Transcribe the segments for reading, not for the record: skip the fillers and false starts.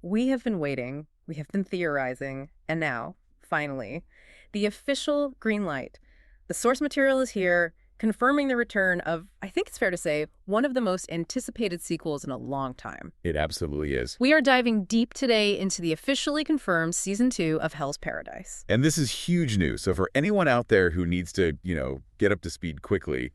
We have been waiting, we have been theorizing, and now, finally, the official green light. The source material is here, confirming the return of, I think it's fair to say, one of the most anticipated sequels in a long time. It absolutely is. We are diving deep today into the officially confirmed Season 2 of Hell's Paradise. And this is huge news. So for anyone out there who needs to, get up to speed quickly,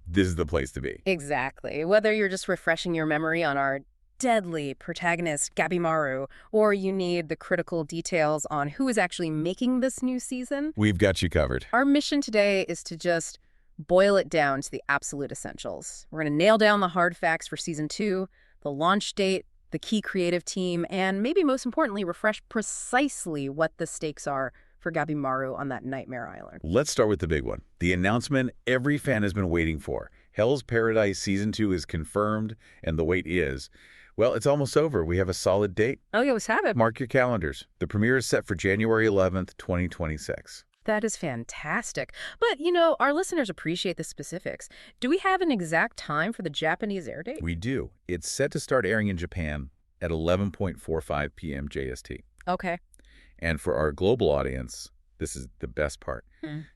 this is the place to be. Exactly. Whether you're just refreshing your memory on our deadly protagonist, Gabimaru, or you need the critical details on who is actually making this new season, We've got you covered. our mission today is to just boil it down to the absolute essentials. We're going to nail down the hard facts for Season 2, the launch date, the key creative team, and maybe most importantly, refresh precisely what the stakes are for Gabimaru on that Nightmare Island. Let's start with the big one. The announcement every fan has been waiting for. Hell's Paradise Season 2 is confirmed, and the wait is... Well, it's almost over. We have a solid date. Oh, yeah, let's have it. Mark your calendars. The premiere is set for January 11th, 2026. That is fantastic. But, our listeners appreciate the specifics. Do we have an exact time for the Japanese air date? We do. It's set to start airing in Japan at 11:45 PM JST. Okay. And for our global audience, this is the best part.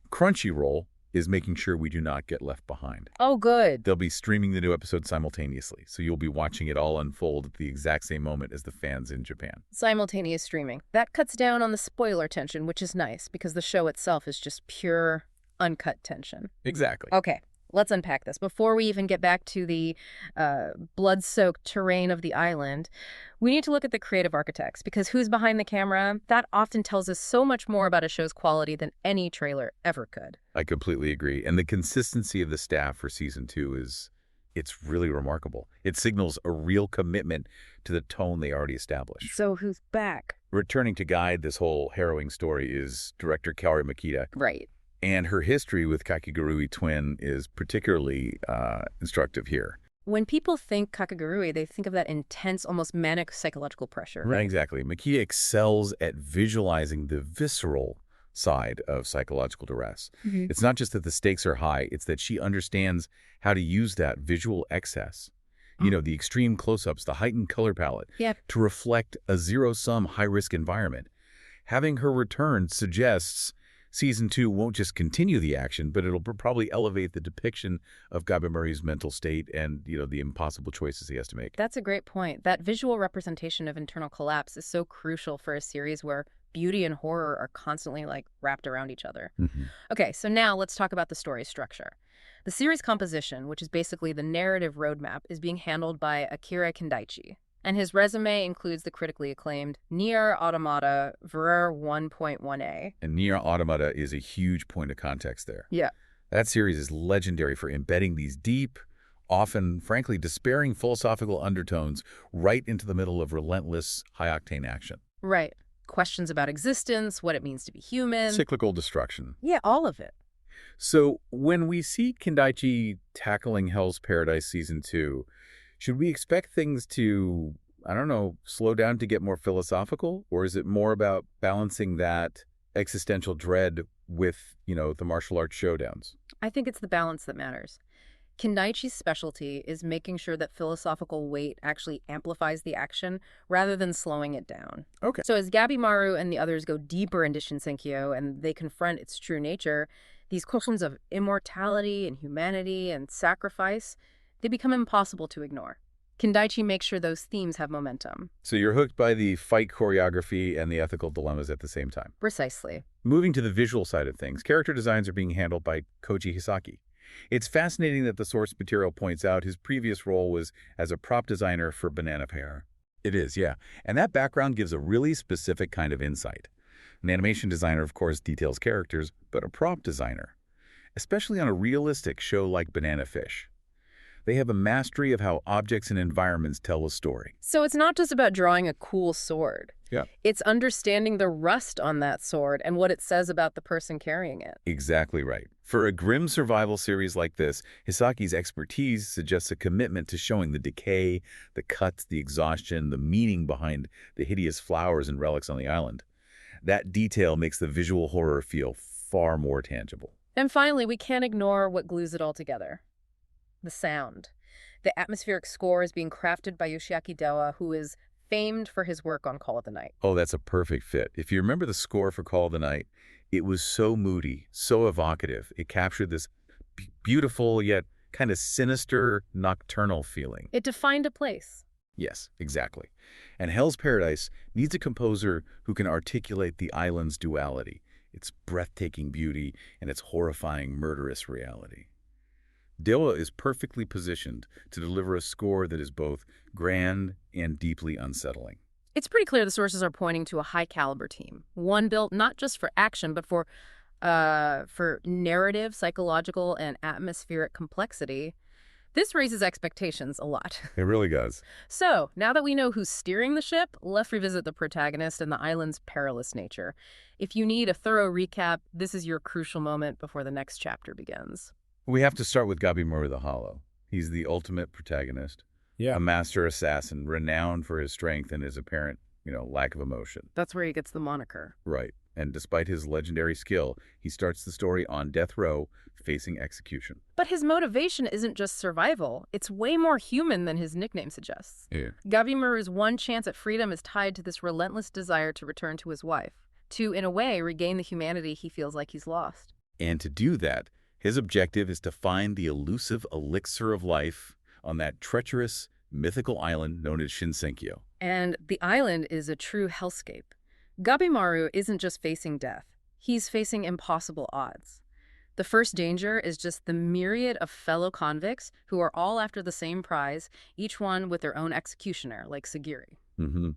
Crunchyroll is making sure we do not get left behind. Oh, good. They'll be streaming the new episode simultaneously, so you'll be watching it all unfold at the exact same moment as the fans in Japan. Simultaneous streaming. That cuts down on the spoiler tension, which is nice because the show itself is just pure, uncut tension. Exactly. Okay, let's unpack this. Before we even get back to the blood-soaked terrain of the island, we need to look at the creative architects, because who's behind the camera, that often tells us so much more about a show's quality than any trailer ever could. I completely agree. And the consistency of the staff for Season 2 it's really remarkable. It signals a real commitment to the tone they already established. So who's back? Returning to guide this whole harrowing story is director Kaori Makita. Right. And her history with Kakegurui Twin is particularly instructive here. When people think Kakegurui, they think of that intense, almost manic psychological pressure. Right, exactly. Makita excels at visualizing the visceral side of psychological duress. It's not just that the stakes are high, it's that she understands how to use that visual excess, the extreme close-ups, the heightened color palette, to reflect a zero-sum, high-risk environment. Having her return suggests Season 2 won't just continue the action, but it'll probably elevate the depiction of Gabimaru's mental state and, the impossible choices he has to make. That's a great point. That visual representation of internal collapse is so crucial for a series where beauty and horror are constantly, wrapped around each other. Okay, so now let's talk about the story structure. The series composition, which is basically the narrative roadmap, is being handled by Akira Kendaichi. And his resume includes the critically acclaimed Nier Automata Ver 1.1a. And Nier Automata is a huge point of context there. Yeah. That series is legendary for embedding these deep, often, frankly, despairing philosophical undertones right into the middle of relentless, high-octane action. Right. Questions about existence, what it means to be human. Cyclical destruction. Yeah, all of it. So when we see Kendaichi tackling Hell's Paradise Season 2, should we expect things to, slow down to get more philosophical? Or is it more about balancing that existential dread with, the martial arts showdowns? I think it's the balance that matters. Kendaichi's specialty is making sure that philosophical weight actually amplifies the action rather than slowing it down. Okay. So as Gabimaru and the others go deeper into Shinsenkyo and they confront its true nature, these questions of immortality and humanity and sacrifice, they become impossible to ignore. Kendaichi makes sure those themes have momentum. So you're hooked by the fight choreography and the ethical dilemmas at the same time. Precisely. Moving to the visual side of things, character designs are being handled by Koji Hisaki. It's fascinating that the source material points out his previous role was as a prop designer for Banana Pear. It is, yeah. And that background gives a really specific kind of insight. An animation designer, of course, details characters, but a prop designer, especially on a realistic show like Banana Fish, they have a mastery of how objects and environments tell a story. So it's not just about drawing a cool sword. Yeah. It's understanding the rust on that sword and what it says about the person carrying it. Exactly right. For a grim survival series like this, Hisaki's expertise suggests a commitment to showing the decay, the cuts, the exhaustion, the meaning behind the hideous flowers and relics on the island. That detail makes the visual horror feel far more tangible. And finally, we can't ignore what glues it all together. The sound. The atmospheric score is being crafted by Yoshiaki Dewa, who is famed for his work on Call of the Night. Oh, that's a perfect fit. If you remember the score for Call of the Night, it was so moody, so evocative. It captured this beautiful yet kind of sinister, nocturnal feeling. It defined a place. Yes, exactly. And Hell's Paradise needs a composer who can articulate the island's duality, its breathtaking beauty and its horrifying, murderous reality. Dewa is perfectly positioned to deliver a score that is both grand and deeply unsettling. It's pretty clear the sources are pointing to a high-caliber team, one built not just for action, but for narrative, psychological, and atmospheric complexity. This raises expectations a lot. It really does. So, now that we know who's steering the ship, let's revisit the protagonist and the island's perilous nature. If you need a thorough recap, this is your crucial moment before the next chapter begins. We have to start with Gabimaru the Hollow. He's the ultimate protagonist. Yeah. A master assassin, renowned for his strength and his apparent, lack of emotion. That's where he gets the moniker. Right. And despite his legendary skill, he starts the story on death row, facing execution. But his motivation isn't just survival. It's way more human than his nickname suggests. Yeah. Gabimaru's one chance at freedom is tied to this relentless desire to return to his wife, to, in a way, regain the humanity he feels like he's lost. And to do that, his objective is to find the elusive Elixir of Life on that treacherous, mythical island known as Shinsenkyo. And the island is a true hellscape. Gabimaru isn't just facing death. He's facing impossible odds. The first danger is just the myriad of fellow convicts who are all after the same prize, each one with their own executioner, like Sagiri.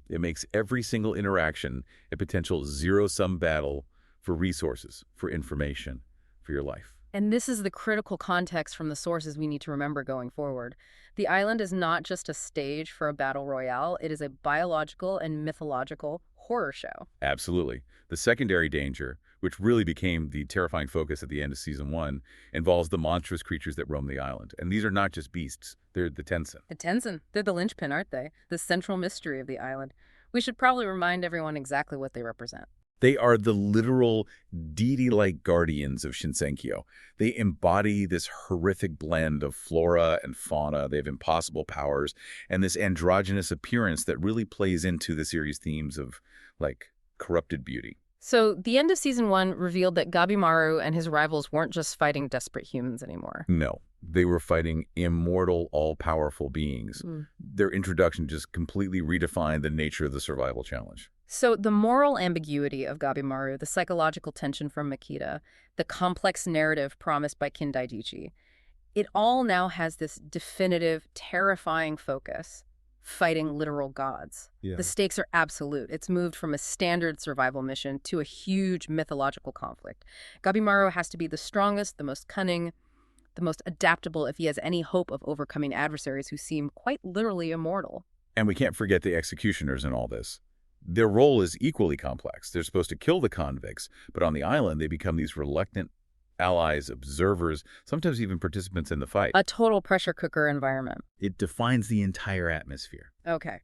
It makes every single interaction a potential zero-sum battle for resources, for information, for your life. And this is the critical context from the sources we need to remember going forward. The island is not just a stage for a battle royale, it is a biological and mythological horror show. Absolutely. The secondary danger, which really became the terrifying focus at the end of Season 1, involves the monstrous creatures that roam the island. And these are not just beasts, they're the Tensen. The Tensen, they're the linchpin, aren't they? The central mystery of the island. We should probably remind everyone exactly what they represent. They are the literal deity-like guardians of Shinsenkyo. They embody this horrific blend of flora and fauna. They have impossible powers and this androgynous appearance that really plays into the series' themes of, corrupted beauty. So the end of Season 1 revealed that Gabimaru and his rivals weren't just fighting desperate humans anymore. No, they were fighting immortal, all-powerful beings. Their introduction just completely redefined the nature of the survival challenge. So the moral ambiguity of Gabimaru, the psychological tension from Makita, the complex narrative promised by Kin Daijichi, it all now has this definitive, terrifying focus, fighting literal gods. Yeah. The stakes are absolute. It's moved from a standard survival mission to a huge mythological conflict. Gabimaru has to be the strongest, the most cunning, the most adaptable if he has any hope of overcoming adversaries who seem quite literally immortal. And we can't forget the executioners in all this. Their role is equally complex. They're supposed to kill the convicts, but on the island they become these reluctant allies, observers, sometimes even participants in the fight. A total pressure cooker environment. It defines the entire atmosphere. Okay.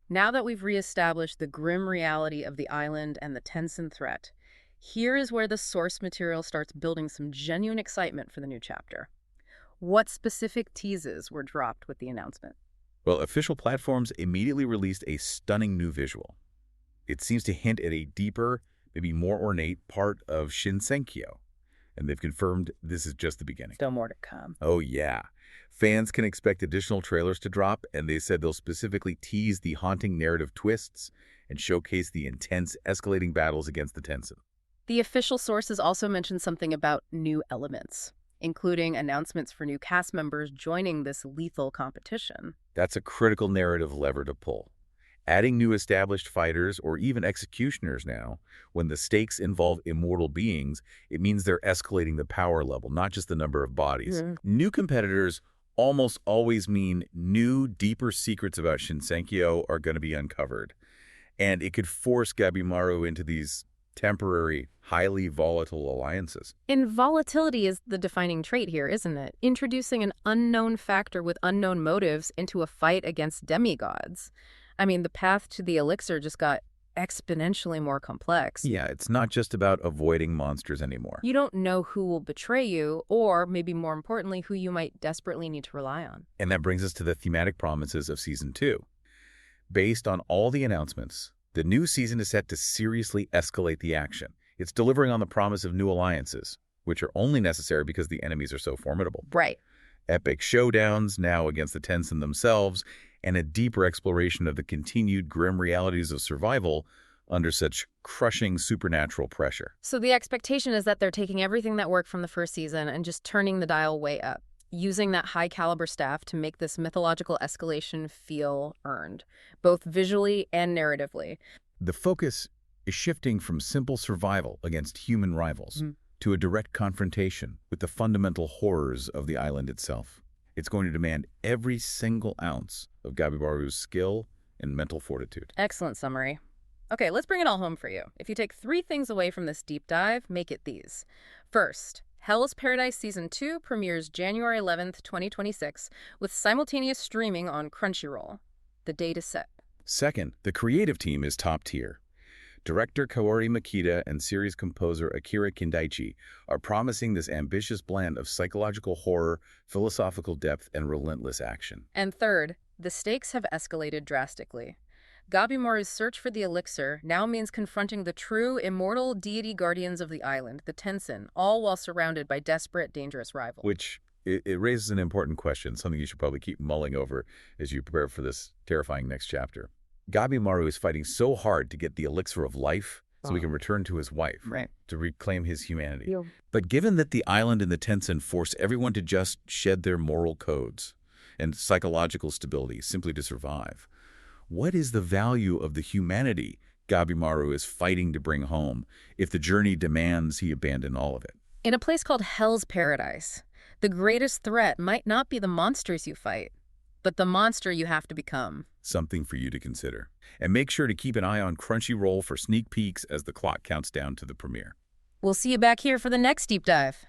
Now that we've reestablished the grim reality of the island and the Tensen threat, here is where the source material starts building some genuine excitement for the new chapter. What specific teases were dropped with the announcement? Well, official platforms immediately released a stunning new visual. It seems to hint at a deeper, maybe more ornate part of Shinsenkyo. And they've confirmed this is just the beginning. Still more to come. Oh, yeah. Fans can expect additional trailers to drop, and they said they'll specifically tease the haunting narrative twists and showcase the intense, escalating battles against the Tensen. The official sources also mentioned something about new elements, including announcements for new cast members joining this lethal competition. That's a critical narrative lever to pull. Adding new established fighters or even executioners now, when the stakes involve immortal beings, it means they're escalating the power level, not just the number of bodies. New competitors almost always mean new, deeper secrets about Shinsenkyo are going to be uncovered. And it could force Gabimaru into these temporary, highly volatile alliances. And volatility is the defining trait here, isn't it? Introducing an unknown factor with unknown motives into a fight against demigods. I mean, the path to the elixir just got exponentially more complex. Yeah, it's not just about avoiding monsters anymore. You don't know who will betray you, or maybe more importantly, who you might desperately need to rely on. And that brings us to the thematic promises of Season 2. Based on all the announcements, the new season is set to seriously escalate the action. It's delivering on the promise of new alliances, which are only necessary because the enemies are so formidable. Right. Epic showdowns now against the Tensen themselves, and a deeper exploration of the continued grim realities of survival under such crushing supernatural pressure. So the expectation is that they're taking everything that worked from the first season and just turning the dial way up, using that high-caliber staff to make this mythological escalation feel earned, both visually and narratively. The focus is shifting from simple survival against human rivals to a direct confrontation with the fundamental horrors of the island itself. It's going to demand every single ounce of Gabimaru's skill and mental fortitude. Excellent summary. Okay, let's bring it all home for you. If you take 3 things away from this deep dive, make it these. First, Hell's Paradise Season 2 premieres January 11th, 2026, with simultaneous streaming on Crunchyroll. The date is set. Second, the creative team is top tier. Director Kaori Makita and series composer Akira Kindaichi are promising this ambitious blend of psychological horror, philosophical depth, and relentless action. And third, the stakes have escalated drastically. Gabimaru's search for the elixir now means confronting the true, immortal deity guardians of the island, the Tensen, all while surrounded by desperate, dangerous rivals. Which, it raises an important question, something you should probably keep mulling over as you prepare for this terrifying next chapter. Gabimaru is fighting so hard to get the Elixir of Life so he can return to his wife, to reclaim his humanity. But given that the island and the Tensen force everyone to just shed their moral codes and psychological stability simply to survive, what is the value of the humanity Gabimaru is fighting to bring home if the journey demands he abandon all of it? In a place called Hell's Paradise, the greatest threat might not be the monsters you fight, but the monster you have to become. Something for you to consider. And make sure to keep an eye on Crunchyroll for sneak peeks as the clock counts down to the premiere. We'll see you back here for the next deep dive.